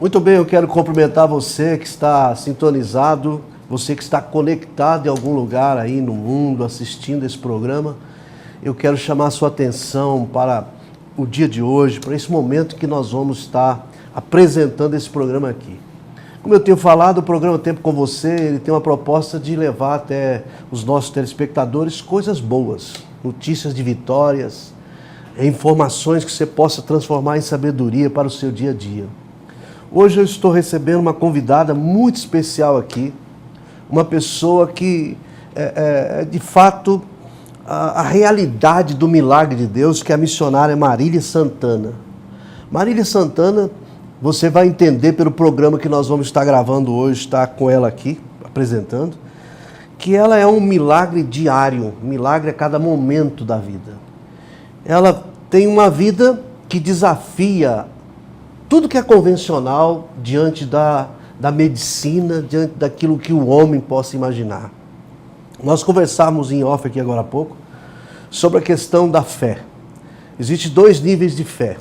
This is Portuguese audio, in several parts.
Muito bem, eu quero cumprimentar você que está sintonizado, você que está conectado em algum lugar aí no mundo assistindo esse programa. Eu quero chamar a sua atenção para o dia de hoje, para esse momento que nós vamos estar apresentando esse programa aqui. Como eu tenho falado, o programa Tempo com Você, ele tem uma proposta de levar até os nossos telespectadores coisas boas, notícias de vitórias, informações que você possa transformar em sabedoria para o seu dia a dia. Hoje eu estou recebendo uma convidada muito especial aqui, uma pessoa que de fato a realidade do milagre de Deus, que é a missionária Marília Santana. Marília Santana, você vai entender pelo programa que nós vamos estar gravando hoje, está com ela aqui, apresentando, que ela é um milagre diário, um milagre a cada momento da vida. Ela tem uma vida que desafia tudo que é convencional diante da medicina, diante daquilo que o homem possa imaginar. Nós conversávamos em off aqui agora há pouco sobre a questão da fé. Existem dois níveis de fé.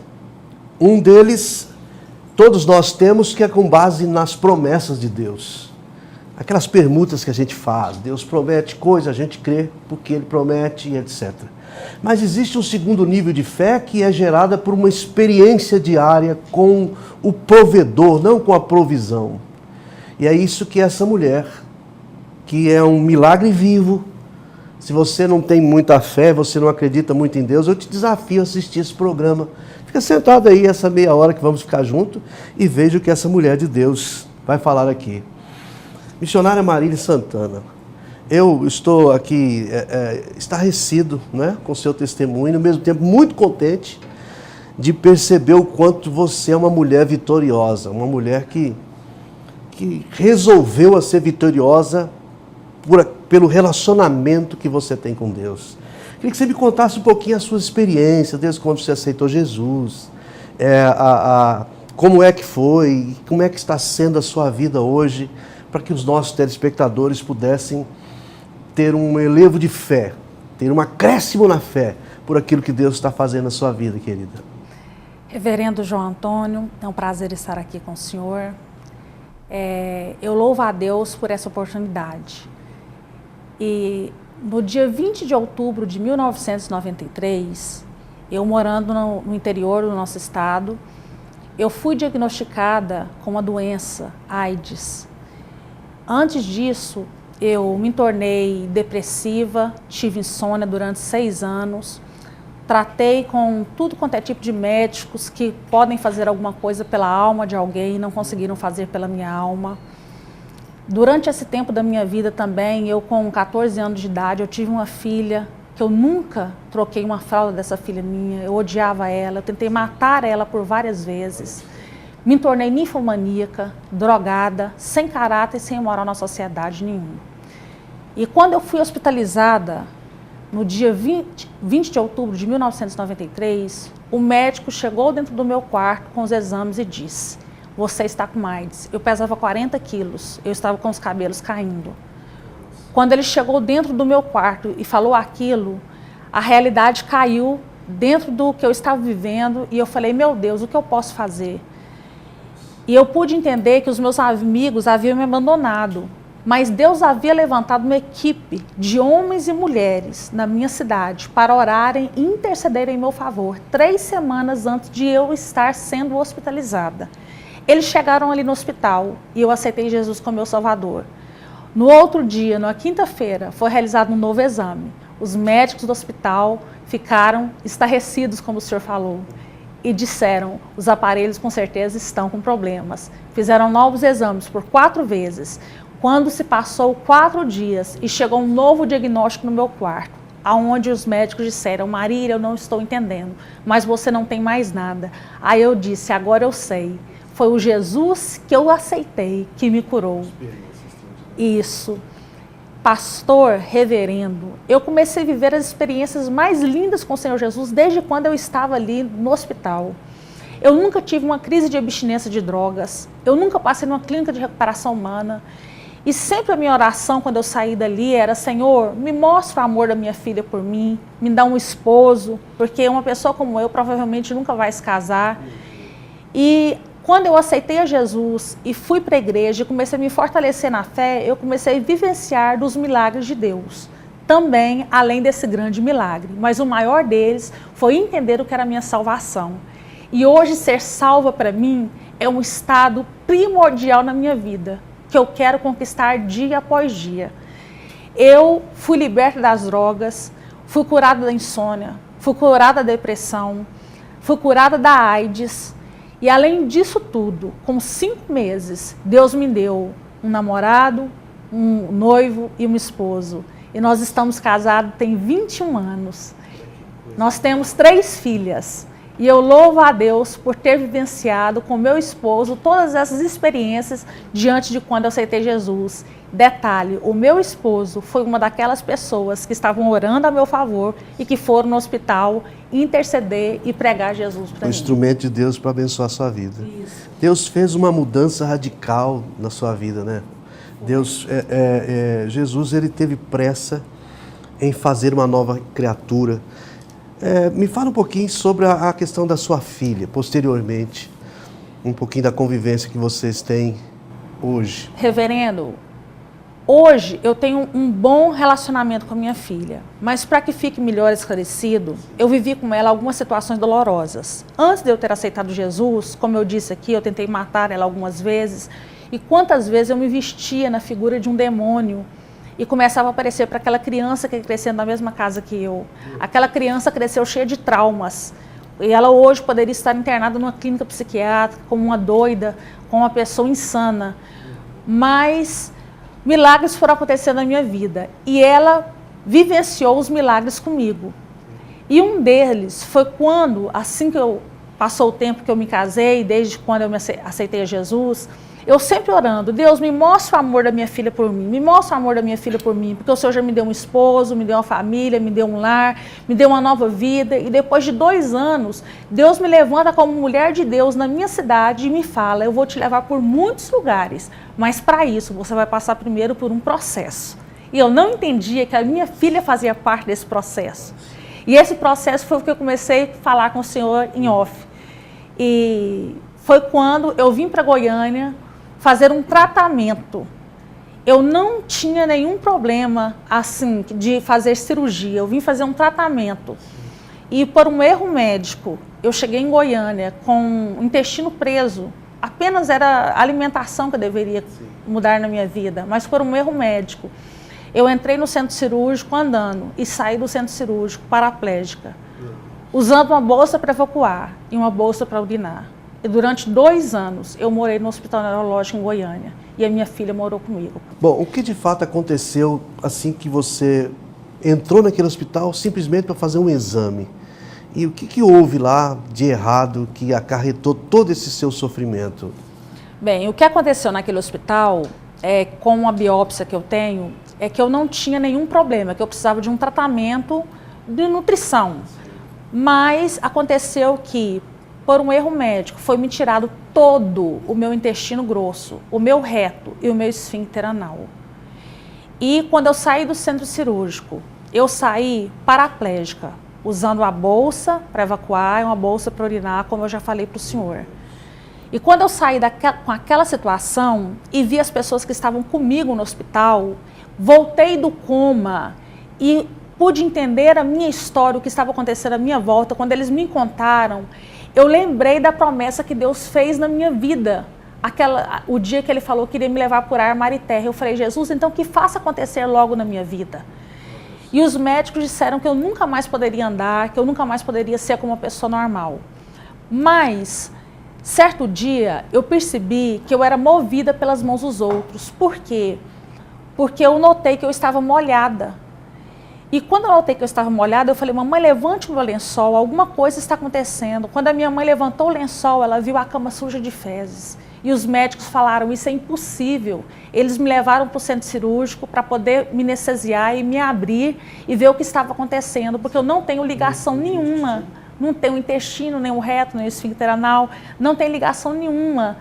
Um deles, todos nós temos, que é com base nas promessas de Deus. Aquelas permutas que a gente faz. Deus promete coisa, a gente crê porque Ele promete e etc. Mas existe um segundo nível de fé que é gerada por uma experiência diária com o provedor, não com a provisão. E é isso que essa mulher, que é um milagre vivo, se você não tem muita fé, você não acredita muito em Deus, eu te desafio a assistir esse programa. Fica sentado aí essa meia hora que vamos ficar junto e veja o que essa mulher de Deus vai falar aqui. Missionária Marília Santana. Eu estou aqui estarrecido, né, com o seu testemunho, e ao mesmo tempo muito contente de perceber o quanto você é uma mulher vitoriosa, uma mulher que resolveu a ser vitoriosa pelo relacionamento que você tem com Deus. Queria que você me contasse um pouquinho a sua experiência, desde quando você aceitou Jesus, como é que foi, como é que está sendo a sua vida hoje, para que os nossos telespectadores pudessem ter um elevo de fé, ter um acréscimo na fé por aquilo que Deus está fazendo na sua vida, querida. Reverendo João Antônio, é um prazer estar aqui com o senhor. Eu louvo a Deus por essa oportunidade. E no dia 20 de outubro de 1993, eu morando no interior do nosso estado, eu fui diagnosticada com uma doença, AIDS. Antes disso, eu me tornei depressiva, tive insônia durante 6 anos, tratei com tudo quanto é tipo de médicos que podem fazer alguma coisa pela alma de alguém e não conseguiram fazer pela minha alma. Durante esse tempo da minha vida também, eu com 14 anos de idade, eu tive uma filha que eu nunca troquei uma fralda dessa filha minha, eu odiava ela, eu tentei matar ela por várias vezes. Me tornei ninfomaníaca, drogada, sem caráter e sem moral na sociedade nenhuma. E quando eu fui hospitalizada, no dia 20 de outubro de 1993, o médico chegou dentro do meu quarto com os exames e disse: você está com AIDS. Eu pesava 40 quilos, eu estava com os cabelos caindo. Quando ele chegou dentro do meu quarto e falou aquilo, a realidade caiu dentro do que eu estava vivendo e eu falei: meu Deus, o que eu posso fazer? E eu pude entender que os meus amigos haviam me abandonado, mas Deus havia levantado uma equipe de homens e mulheres na minha cidade para orarem e intercederem em meu favor, 3 semanas antes de eu estar sendo hospitalizada. Eles chegaram ali no hospital e eu aceitei Jesus como meu Salvador. No outro dia, na quinta-feira, foi realizado um novo exame. Os médicos do hospital ficaram estarrecidos, como o senhor falou, e disseram: os aparelhos com certeza estão com problemas. Fizeram novos exames por 4 vezes. Quando se passou 4 dias e chegou um novo diagnóstico no meu quarto, aonde os médicos disseram: Marília, eu não estou entendendo, mas você não tem mais nada. Aí eu disse: agora eu sei, foi o Jesus que eu aceitei que me curou. Isso. Pastor, reverendo, eu comecei a viver as experiências mais lindas com o Senhor Jesus desde quando eu estava ali no hospital. Eu nunca tive uma crise de abstinência de drogas, eu nunca passei numa clínica de recuperação humana. E sempre a minha oração quando eu saí dali era: Senhor, me mostra o amor da minha filha por mim, me dá um esposo, porque uma pessoa como eu provavelmente nunca vai se casar. E Quando eu aceitei a Jesus e fui para a igreja e comecei a me fortalecer na fé, eu comecei a vivenciar dos milagres de Deus. Também, além desse grande milagre. Mas o maior deles foi entender o que era a minha salvação. E hoje ser salva para mim é um estado primordial na minha vida, que eu quero conquistar dia após dia. Eu fui liberta das drogas, fui curada da insônia, fui curada da depressão, fui curada da AIDS. E além disso tudo, com 5 meses, Deus me deu um namorado, um noivo e um esposo. E nós estamos casados tem 21 anos. Nós temos 3 filhas. E eu louvo a Deus por ter vivenciado com meu esposo todas essas experiências diante de quando eu aceitei Jesus. Detalhe, o meu esposo foi uma daquelas pessoas que estavam orando a meu favor e que foram no hospital interceder e pregar Jesus para mim. O instrumento de Deus para abençoar a sua vida. Isso. Deus fez uma mudança radical na sua vida, né? Deus, Jesus, ele teve pressa em fazer uma nova criatura. Me fala um pouquinho sobre a questão da sua filha, posteriormente, um pouquinho da convivência que vocês têm hoje. Reverendo, hoje eu tenho um bom relacionamento com a minha filha, mas para que fique melhor esclarecido, eu vivi com ela algumas situações dolorosas. Antes de eu ter aceitado Jesus, como eu disse aqui, eu tentei matar ela algumas vezes, e quantas vezes eu me vestia na figura de um demônio, e começava a aparecer para aquela criança que cresceu na mesma casa que eu. Aquela criança cresceu cheia de traumas. E ela hoje poderia estar internada numa clínica psiquiátrica, como uma doida, como uma pessoa insana. Mas milagres foram acontecendo na minha vida. E ela vivenciou os milagres comigo. E um deles foi quando, assim que passou o tempo que eu me casei, desde quando eu aceitei a Jesus, eu sempre orando, Deus, me mostra o amor da minha filha por mim, me mostra o amor da minha filha por mim, porque o Senhor já me deu um esposo, me deu uma família, me deu um lar, me deu uma nova vida, e depois de 2 anos, Deus me levanta como mulher de Deus na minha cidade e me fala, eu vou te levar por muitos lugares, mas para isso você vai passar primeiro por um processo. E eu não entendia que a minha filha fazia parte desse processo. E esse processo foi o que eu comecei a falar com o Senhor em off. E foi quando eu vim para Goiânia fazer um tratamento. Eu não tinha nenhum problema assim de fazer cirurgia, eu vim fazer um tratamento. E por um erro médico, eu cheguei em Goiânia com o intestino preso. Apenas era a alimentação que eu deveria mudar na minha vida, mas por um erro médico. Eu entrei no centro cirúrgico andando e saí do centro cirúrgico paraplégica, usando uma bolsa para evacuar e uma bolsa para urinar. E durante 2 anos eu morei no Hospital Neurológico em Goiânia e a minha filha morou comigo. Bom, o que de fato aconteceu assim que você entrou naquele hospital simplesmente para fazer um exame? E o que houve lá de errado que acarretou todo esse seu sofrimento? Bem, o que aconteceu naquele hospital, com a biópsia que eu tenho, é que eu não tinha nenhum problema, que eu precisava de um tratamento de nutrição. Mas aconteceu que, por um erro médico, foi me tirado todo o meu intestino grosso, o meu reto e o meu esfíncter anal. E quando eu saí do centro cirúrgico, eu saí paraplégica, usando a bolsa para evacuar e uma bolsa para urinar, como eu já falei para o senhor. E quando eu saí com aquela situação e vi as pessoas que estavam comigo no hospital, voltei do coma e pude entender a minha história, o que estava acontecendo à minha volta. Quando eles me contaram, eu lembrei da promessa que Deus fez na minha vida. O dia que Ele falou que iria me levar por ar, mar e terra. Eu falei, Jesus, então que faça acontecer logo na minha vida. E os médicos disseram que eu nunca mais poderia andar, que eu nunca mais poderia ser como uma pessoa normal. Mas, certo dia, eu percebi que eu era movida pelas mãos dos outros. Por quê? Porque eu notei que eu estava molhada. E quando eu notei que eu estava molhada, eu falei, mamãe, levante o meu lençol, alguma coisa está acontecendo. Quando a minha mãe levantou o lençol, ela viu a cama suja de fezes. E os médicos falaram, isso é impossível. Eles me levaram para o centro cirúrgico para poder me anestesiar e me abrir e ver o que estava acontecendo, porque eu não tenho ligação nenhuma. Não tenho intestino, nem o reto, nem o esfíncter anal, não tem ligação nenhuma.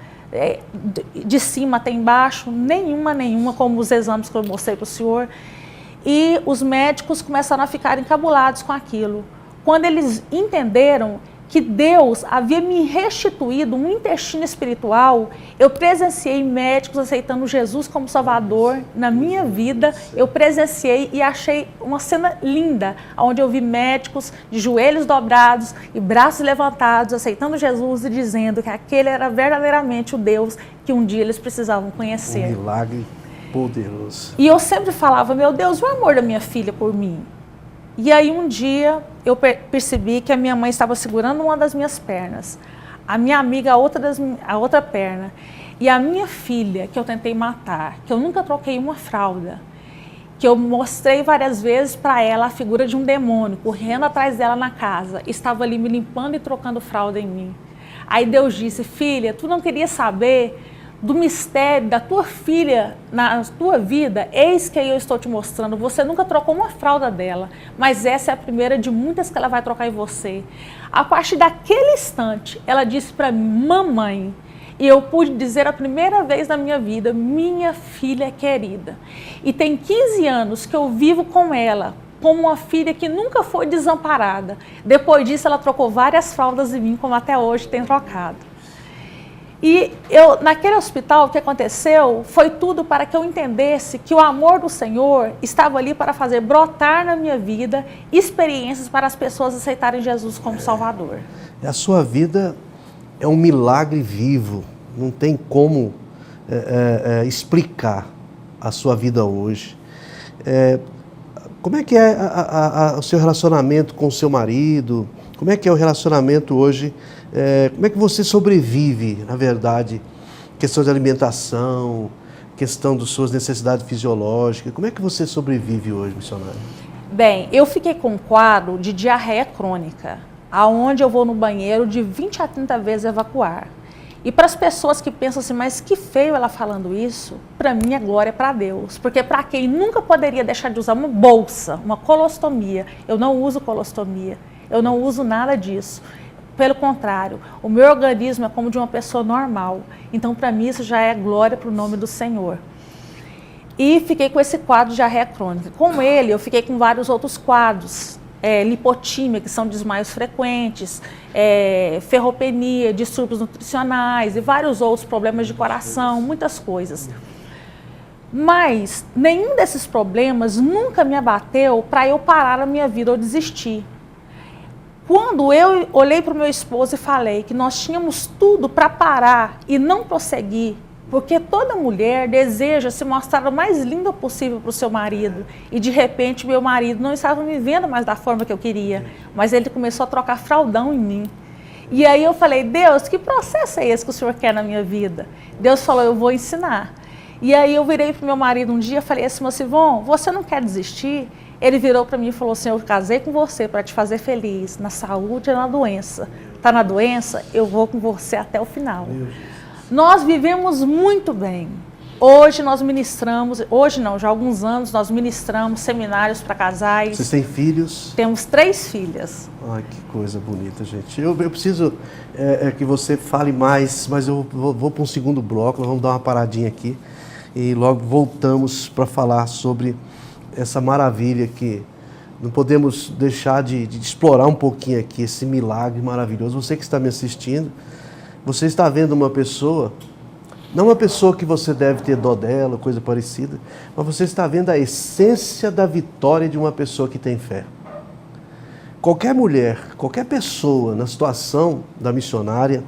De cima até embaixo, nenhuma, como os exames que eu mostrei para o senhor. E os médicos começaram a ficar encabulados com aquilo. Quando eles entenderam que Deus havia me restituído um intestino espiritual, eu presenciei médicos aceitando Jesus como Salvador na minha vida. Eu presenciei e achei uma cena linda, onde eu vi médicos de joelhos dobrados e braços levantados, aceitando Jesus e dizendo que aquele era verdadeiramente o Deus que um dia eles precisavam conhecer. Um milagre poderoso. E eu sempre falava, meu Deus, o amor da minha filha por mim. E aí um dia eu percebi que a minha mãe estava segurando uma das minhas pernas, a minha amiga a outra perna, e a minha filha, que eu tentei matar, que eu nunca troquei uma fralda, que eu mostrei várias vezes para ela a figura de um demônio, correndo atrás dela na casa, estava ali me limpando e trocando fralda em mim. Aí Deus disse, filha, tu não queria saber do mistério da tua filha na tua vida? Eis que eu estou te mostrando. Você nunca trocou uma fralda dela, mas essa é a primeira de muitas que ela vai trocar em você. A partir daquele instante, ela disse para mim, mamãe, e eu pude dizer a primeira vez na minha vida, minha filha querida. E tem 15 anos que eu vivo com ela, como uma filha que nunca foi desamparada. Depois disso, ela trocou várias fraldas em mim, como até hoje tem trocado. E naquele hospital, o que aconteceu foi tudo para que eu entendesse que o amor do Senhor estava ali para fazer brotar na minha vida experiências para as pessoas aceitarem Jesus como Salvador. A sua vida é um milagre vivo, não tem como explicar a sua vida hoje. Como é que é o seu relacionamento com o seu marido? Como é que é o relacionamento hoje? Como é que você sobrevive, na verdade? Questão de alimentação, questão das suas necessidades fisiológicas. Como é que você sobrevive hoje, missionário? Bem, eu fiquei com um quadro de diarreia crônica, aonde eu vou no banheiro de 20 a 30 vezes evacuar. E para as pessoas que pensam assim, mas que feio ela falando isso, para mim é glória para Deus. Porque para quem nunca poderia deixar de usar uma bolsa, uma colostomia, eu não uso colostomia, eu não uso nada disso. Pelo contrário, o meu organismo é como de uma pessoa normal. Então, para mim, isso já é glória para o nome do Senhor. E fiquei com esse quadro de diarreia crônica. Com ele, eu fiquei com vários outros quadros. Lipotímia, que são desmaios frequentes, ferropenia, distúrbios nutricionais e vários outros problemas de coração, muitas coisas. Mas nenhum desses problemas nunca me abateu para eu parar a minha vida ou desistir. Quando eu olhei para o meu esposo e falei que nós tínhamos tudo para parar e não prosseguir, porque toda mulher deseja se mostrar o mais linda possível para o seu marido, e de repente meu marido não estava me vendo mais da forma que eu queria, mas ele começou a trocar fraldão em mim. E aí eu falei, Deus, que processo é esse que o Senhor quer na minha vida? Deus falou, eu vou ensinar. E aí eu virei para o meu marido um dia e falei assim, Sivon, você não quer desistir? Ele virou para mim e falou assim, eu casei com você para te fazer feliz, na saúde e na doença. Está na doença? Eu vou com você até o final. Nós vivemos muito bem. Hoje nós ministramos, hoje não, já há alguns anos nós ministramos seminários para casais. Vocês têm filhos? Temos 3 filhas. Ai, que coisa bonita, gente. Eu preciso que você fale mais, mas eu vou para um segundo bloco, nós vamos dar uma paradinha aqui e logo voltamos para falar sobre essa maravilha que não podemos deixar de explorar um pouquinho aqui, esse milagre maravilhoso. Você que está me assistindo, você está vendo uma pessoa, não uma pessoa que você deve ter dó dela, coisa parecida, mas você está vendo a essência da vitória de uma pessoa que tem fé. Qualquer mulher, qualquer pessoa na situação da missionária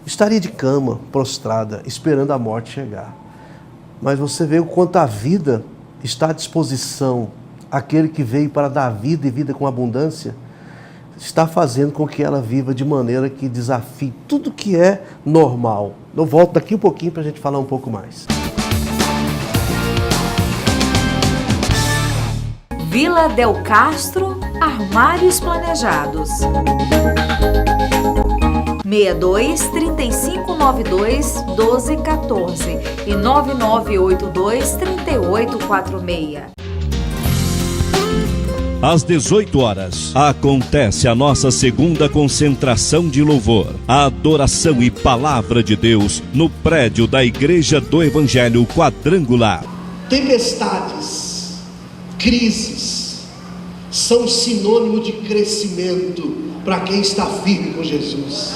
estaria de cama, prostrada, esperando a morte chegar. Mas você vê o quanto a vida está à disposição, aquele que veio para dar vida e vida com abundância, está fazendo com que ela viva de maneira que desafie tudo que é normal. Eu volto daqui um pouquinho para a gente falar um pouco mais. Vila Del Castro, Armários Planejados. 62 3592 1214 e 9982 3846. Às 18 horas, acontece a nossa segunda concentração de louvor, a adoração e palavra de Deus no prédio da Igreja do Evangelho Quadrangular. Tempestades, crises, são sinônimo de crescimento. para quem está firme com Jesus.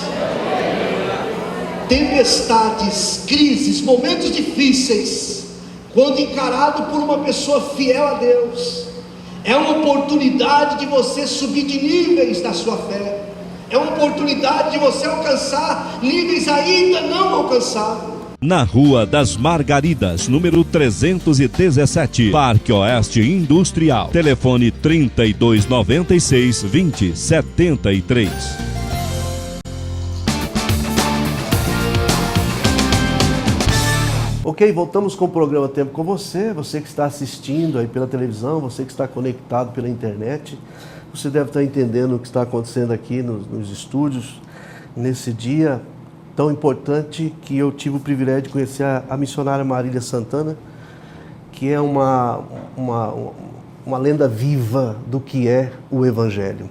Tempestades, crises, momentos difíceis, quando encarado por uma pessoa fiel a Deus, é uma oportunidade de você subir de níveis na sua fé, é uma oportunidade de você alcançar níveis ainda não alcançados. Na Rua das Margaridas, número 317, Parque Oeste Industrial. Telefone 3296-2073. Ok, voltamos com o programa Tempo com Você. Você que está assistindo aí pela televisão, você que está conectado pela internet, você deve estar entendendo o que está acontecendo aqui nos estúdios, nesse dia tão importante que eu tive o privilégio de conhecer a missionária Marília Santana, que é uma lenda viva do que é o Evangelho.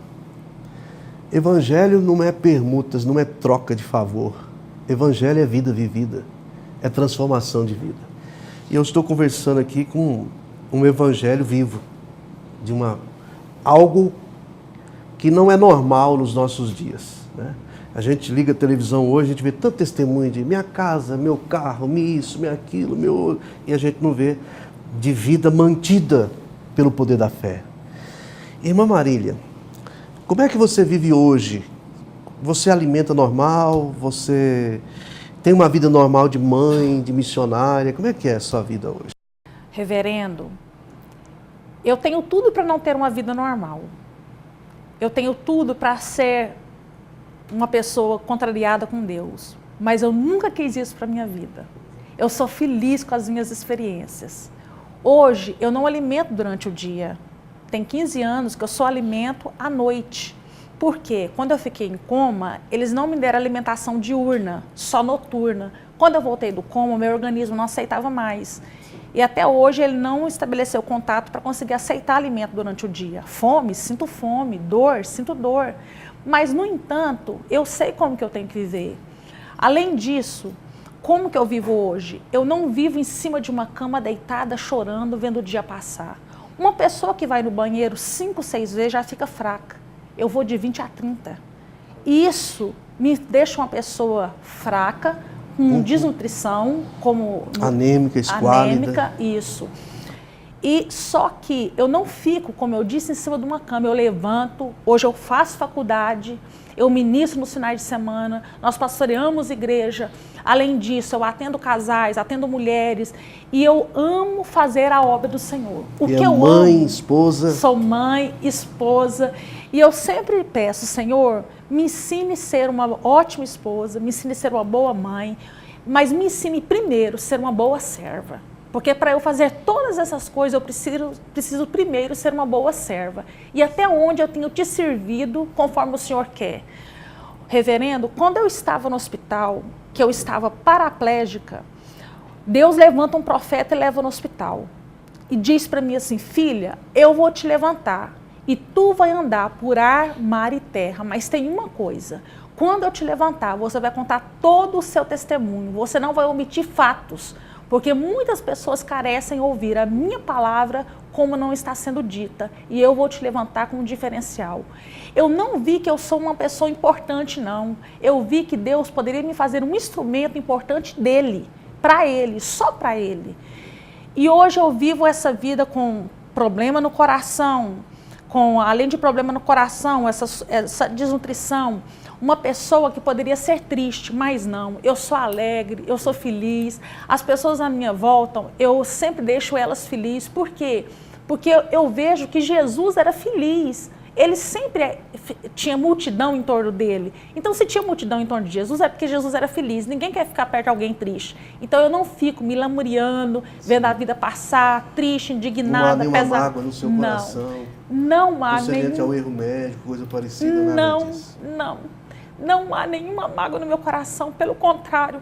Evangelho não é permutas, não é troca de favor. Evangelho é vida vivida, é transformação de vida. E eu estou conversando aqui com um Evangelho vivo, de algo que não é normal nos nossos dias, né? A gente liga a televisão hoje, a gente vê tanto testemunho de minha casa, meu carro, isso, meu aquilo, meu... E a gente não vê de vida mantida pelo poder da fé. Irmã Marília, como é que você vive hoje? Você alimenta normal? Você tem uma vida normal de mãe, de missionária? Como é que é a sua vida hoje? Reverendo, eu tenho tudo para não ter uma vida normal. Eu tenho tudo para ser uma pessoa contrariada com Deus, mas eu nunca quis isso para a minha vida. Eu sou feliz com as minhas experiências. Hoje, eu não alimento durante o dia. Tem 15 anos que eu só alimento à noite. Por quê? Quando eu fiquei em coma, eles não me deram alimentação diurna, só noturna. Quando eu voltei do coma, meu organismo não aceitava mais. E até hoje ele não estabeleceu contato para conseguir aceitar alimento durante o dia. Fome, sinto fome. Dor, sinto dor. Mas, no entanto, eu sei como que eu tenho que viver. Além disso, como que eu vivo hoje? Eu não vivo em cima de uma cama deitada, chorando, vendo o dia passar. Uma pessoa que vai no banheiro 5, 6 vezes já fica fraca. Eu vou de 20 a 30. Isso me deixa uma pessoa fraca, com desnutrição, como... Anêmica, esquálida. Anêmica, isso. E só que eu não fico, como eu disse, em cima de uma cama. Eu levanto, hoje eu faço faculdade, eu ministro nos finais de semana, nós pastoreamos igreja. Além disso, eu atendo casais, atendo mulheres e eu amo fazer a obra do Senhor. O que eu mãe, amo, esposa. Sou mãe, esposa e eu sempre peço, Senhor, me ensine a ser uma ótima esposa, me ensine a ser uma boa mãe, mas me ensine primeiro a ser uma boa serva. Porque para eu fazer todas essas coisas, eu preciso primeiro ser uma boa serva. E até onde eu tenho te servido conforme o Senhor quer. Reverendo, quando eu estava no hospital, que eu estava paraplégica, Deus levanta um profeta e leva no hospital. E diz para mim assim, filha, eu vou te levantar. E tu vai andar por ar, mar e terra. Mas tem uma coisa, quando eu te levantar, você vai contar todo o seu testemunho. Você não vai omitir fatos. Porque muitas pessoas carecem ouvir a minha palavra como não está sendo dita. E eu vou te levantar com um diferencial. Eu não vi que eu sou uma pessoa importante, não. Eu vi que Deus poderia me fazer um instrumento importante dele, para ele, só para ele. E hoje eu vivo essa vida com problema no coração, além de problema no coração, essa desnutrição. Uma pessoa que poderia ser triste, mas não. Eu sou alegre, eu sou feliz. As pessoas à minha volta, eu sempre deixo elas felizes. Por quê? Porque eu vejo que Jesus era feliz. Ele sempre tinha multidão em torno dele. Então, se tinha multidão em torno de Jesus, é porque Jesus era feliz. Ninguém quer ficar perto de alguém triste. Então, eu não fico me lamuriando, vendo a vida passar, triste, indignada, pesada. Não há nenhuma mágoa no seu coração. Não há nenhum... ao erro médico, coisa parecida, nada disso. Não há nenhuma mágoa no meu coração, pelo contrário.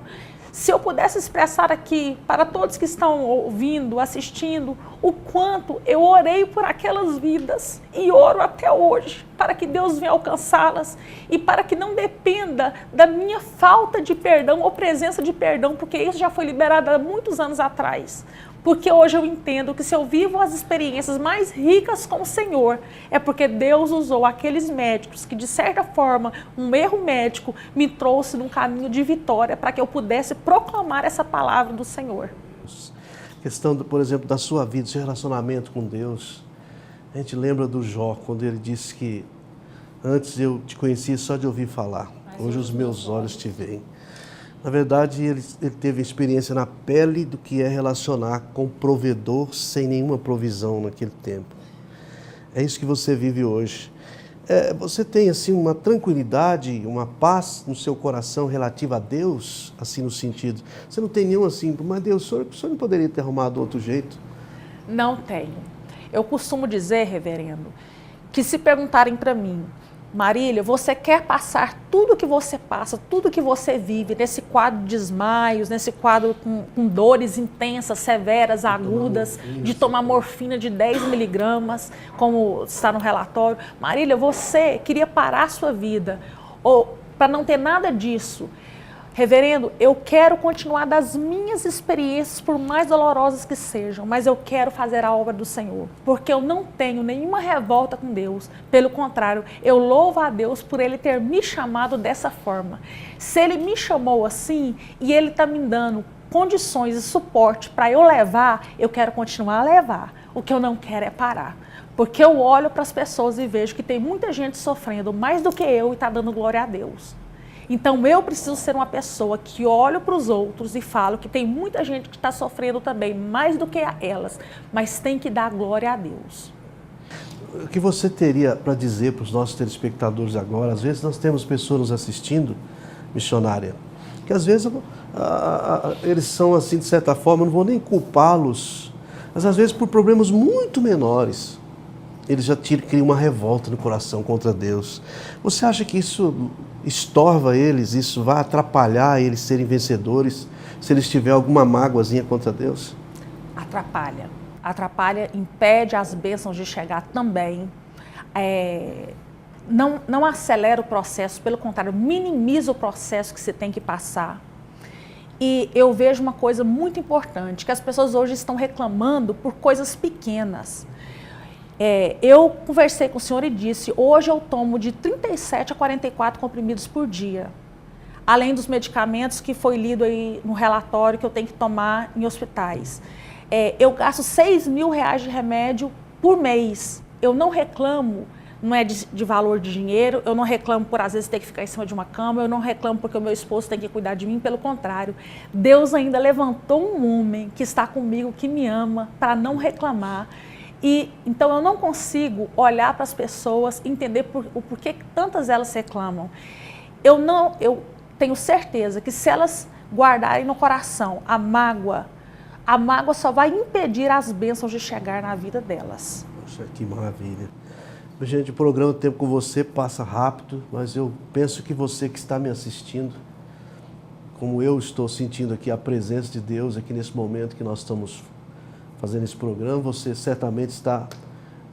Se eu pudesse expressar aqui, para todos que estão ouvindo, assistindo, o quanto eu orei por aquelas vidas e oro até hoje, para que Deus venha alcançá-las e para que não dependa da minha falta de perdão ou presença de perdão, porque isso já foi liberado há muitos anos atrás. Porque hoje eu entendo que se eu vivo as experiências mais ricas com o Senhor, é porque Deus usou aqueles médicos que, de certa forma, um erro médico me trouxe num caminho de vitória para que eu pudesse proclamar essa palavra do Senhor. Questão, por exemplo, da sua vida, do seu relacionamento com Deus. A gente lembra do Jó, quando ele disse que antes eu te conhecia só de ouvir falar, hoje os meus olhos te veem. Na verdade, ele teve experiência na pele do que é relacionar com o provedor sem nenhuma provisão naquele tempo. É isso que você vive hoje. Você tem assim uma tranquilidade, uma paz no seu coração relativa a Deus, assim no sentido. Você não tem nenhum assim, mas Deus, o senhor não poderia ter arrumado outro jeito? Não tenho. Eu costumo dizer, reverendo, que se perguntarem para mim, Marília, você quer passar tudo que você passa, tudo que você vive, nesse quadro de desmaios, nesse quadro com dores intensas, severas, agudas, de tomar morfina de 10 miligramas, como está no relatório. Marília, você queria parar a sua vida, ou para não ter nada disso. Reverendo, eu quero continuar das minhas experiências, por mais dolorosas que sejam, mas eu quero fazer a obra do Senhor, porque eu não tenho nenhuma revolta com Deus. Pelo contrário, eu louvo a Deus por Ele ter me chamado dessa forma. Se Ele me chamou assim e Ele está me dando condições e suporte para eu levar, eu quero continuar a levar. O que eu não quero é parar. Porque eu olho para as pessoas e vejo que tem muita gente sofrendo mais do que eu e está dando glória a Deus. Então eu preciso ser uma pessoa que olho para os outros e falo que tem muita gente que está sofrendo também, mais do que elas, mas tem que dar glória a Deus. O que você teria para dizer para os nossos telespectadores agora? Às vezes nós temos pessoas nos assistindo, missionária, que às vezes eles são assim de certa forma, eu não vou nem culpá-los, mas às vezes por problemas muito menores, eles já criam uma revolta no coração contra Deus. Você acha que isso estorva eles, isso vai atrapalhar eles serem vencedores, se eles tiverem alguma mágoazinha contra Deus? Atrapalha. Atrapalha, impede as bênçãos de chegar também. Não acelera o processo, pelo contrário, minimiza o processo que você tem que passar. E eu vejo uma coisa muito importante, que as pessoas hoje estão reclamando por coisas pequenas. Eu conversei com o senhor e disse, hoje eu tomo de 37 a 44 comprimidos por dia, além dos medicamentos que foi lido aí no relatório que eu tenho que tomar em hospitais. Eu gasto R$6.000 de remédio por mês. Eu não reclamo, não é de valor de dinheiro, eu não reclamo por às vezes ter que ficar em cima de uma cama, eu não reclamo porque o meu esposo tem que cuidar de mim, pelo contrário. Deus ainda levantou um homem que está comigo, que me ama, para não reclamar. E então eu não consigo olhar para as pessoas e entender o porquê que tantas elas reclamam. Eu tenho certeza que se elas guardarem no coração a mágoa só vai impedir as bênçãos de chegar na vida delas. Poxa, que maravilha. Gente, o programa Tempo com Você passa rápido, mas eu penso que você que está me assistindo, como eu estou sentindo aqui a presença de Deus aqui nesse momento que nós estamos fazendo esse programa, você certamente está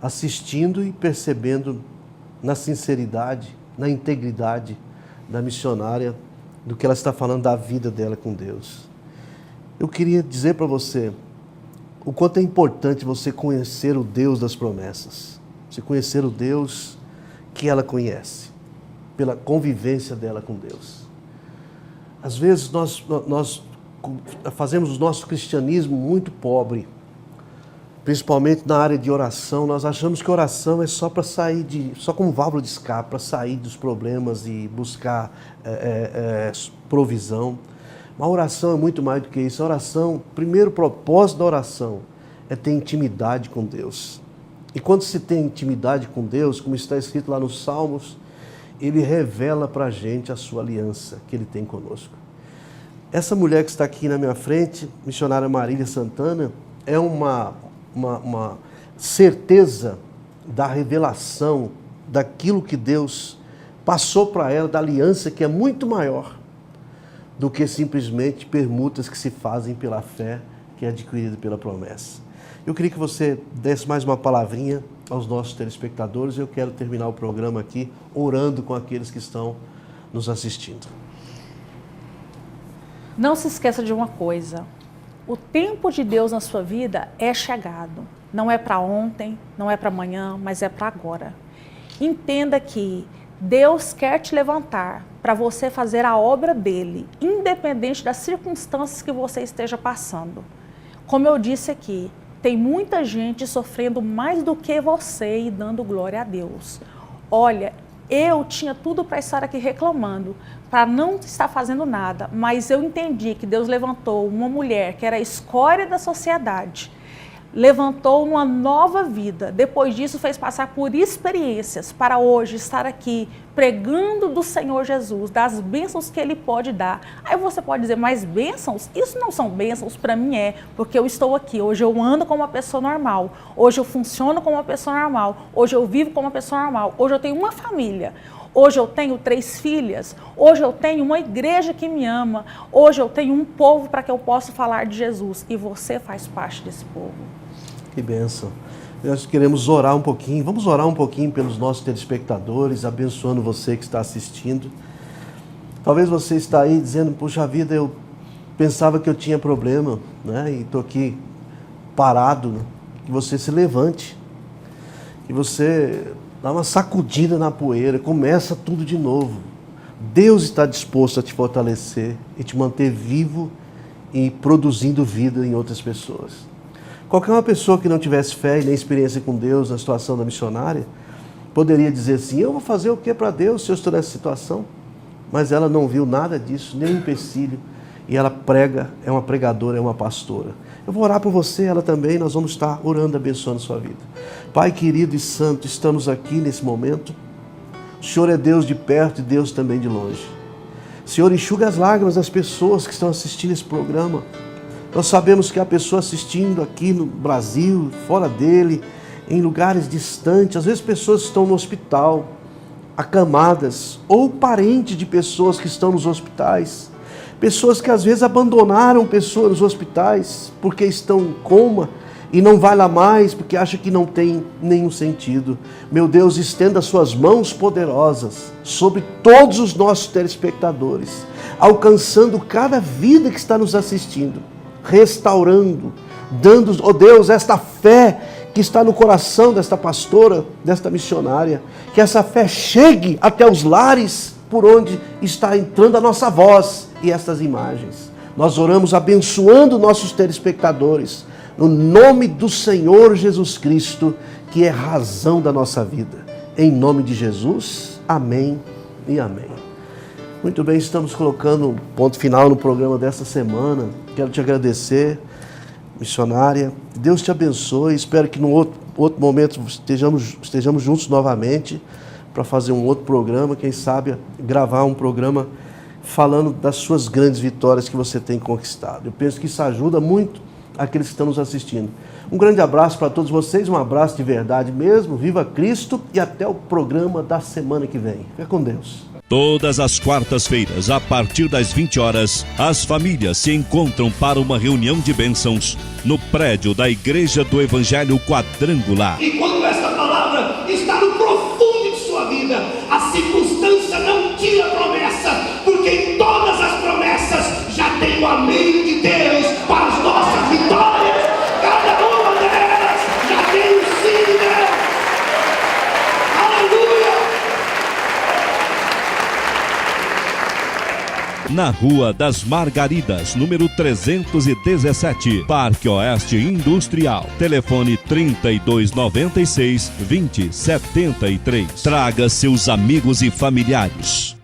assistindo e percebendo na sinceridade, na integridade da missionária, do que ela está falando da vida dela com Deus. Eu queria dizer para você o quanto é importante você conhecer o Deus das promessas, você conhecer o Deus que ela conhece, pela convivência dela com Deus. Às vezes nós fazemos o nosso cristianismo muito pobre, principalmente na área de oração. Nós achamos que oração é só para sair só como válvula de escape, para sair dos problemas e buscar provisão. Mas a oração é muito mais do que isso. A oração, o primeiro propósito da oração é ter intimidade com Deus. E quando se tem intimidade com Deus, como está escrito lá nos Salmos, Ele revela para a gente a sua aliança que Ele tem conosco. Essa mulher que está aqui na minha frente, missionária Marília Santana, é uma certeza da revelação daquilo que Deus passou para ela, da aliança que é muito maior do que simplesmente permutas que se fazem pela fé que é adquirida pela promessa. Eu queria que você desse mais uma palavrinha aos nossos telespectadores. Eu quero terminar o programa aqui orando com aqueles que estão nos assistindo. Não se esqueça de uma coisa, O tempo de Deus na sua vida é chegado. Não é para ontem, não é para amanhã, mas é para agora. Entenda que Deus quer te levantar para você fazer a obra dele, independente das circunstâncias que você esteja passando. Como eu disse aqui, tem muita gente sofrendo mais do que você e dando glória a Deus. Olha, eu tinha tudo para estar aqui reclamando, para não estar fazendo nada, mas eu entendi que Deus levantou uma mulher que era a escória da sociedade, levantou uma nova vida. Depois disso, fez passar por experiências para hoje estar aqui pregando do Senhor Jesus, das bênçãos que Ele pode dar. Aí você pode dizer, mas bênçãos? Isso não são bênçãos, para mim porque eu estou aqui. Hoje eu ando como uma pessoa normal, hoje eu funciono como uma pessoa normal, hoje eu vivo como uma pessoa normal, hoje eu tenho uma família. Hoje eu tenho 3 filhas, hoje eu tenho uma igreja que me ama, hoje eu tenho um povo para que eu possa falar de Jesus. E você faz parte desse povo. Que bênção. Nós queremos orar um pouquinho, vamos orar um pouquinho pelos nossos telespectadores, abençoando você que está assistindo. Talvez você está aí dizendo, puxa vida, eu pensava que eu tinha problema, né? E estou aqui parado, né? Que você se levante, que você dá uma sacudida na poeira, começa tudo de novo. Deus está disposto a te fortalecer e te manter vivo e produzindo vida em outras pessoas. Qualquer uma pessoa que não tivesse fé e nem experiência com Deus na situação da missionária, poderia dizer assim, eu vou fazer o que para Deus se eu estou nessa situação? Mas ela não viu nada disso, nem empecilho, e ela prega, é uma pregadora, é uma pastora. Eu vou orar por você, ela também, nós vamos estar orando, abençoando a sua vida. Pai querido e santo, estamos aqui nesse momento. O Senhor é Deus de perto e Deus também de longe. Senhor, enxuga as lágrimas das pessoas que estão assistindo esse programa. Nós sabemos que há pessoas assistindo aqui no Brasil, fora dele, em lugares distantes. Às vezes pessoas estão no hospital, acamadas, ou parentes de pessoas que estão nos hospitais. Pessoas que às vezes abandonaram pessoas nos hospitais porque estão em coma e não vai lá mais porque acha que não tem nenhum sentido. Meu Deus, estenda suas mãos poderosas sobre todos os nossos telespectadores, alcançando cada vida que está nos assistindo, restaurando, dando, ó Deus, esta fé que está no coração desta pastora, desta missionária, que essa fé chegue até os lares por onde está entrando a nossa voz e estas imagens. Nós oramos abençoando nossos telespectadores, no nome do Senhor Jesus Cristo, que é razão da nossa vida. Em nome de Jesus, amém e amém. Muito bem, estamos colocando um ponto final no programa desta semana. Quero te agradecer, missionária. Deus te abençoe. Espero que num outro momento estejamos juntos novamente para fazer um outro programa. Quem sabe gravar um programa falando das suas grandes vitórias que você tem conquistado. Eu penso que isso ajuda muito aqueles que estão nos assistindo. Um grande abraço para todos vocês, um abraço de verdade mesmo. Viva Cristo e até o programa da semana que vem. Fica com Deus. Todas as quartas-feiras, a partir das 20 horas, as famílias se encontram para uma reunião de bênçãos no prédio da Igreja do Evangelho Quadrangular. E quando esta palavra está no profundo de sua vida, a circunstância não tira a promessa, porque em todas as promessas já tem o amém de Deus para as nossas vitórias. Cada uma delas já tem o sim de Deus. Aleluia! Na Rua das Margaridas, número 317, Parque Oeste Industrial. Telefone 3296-2073. Traga seus amigos e familiares.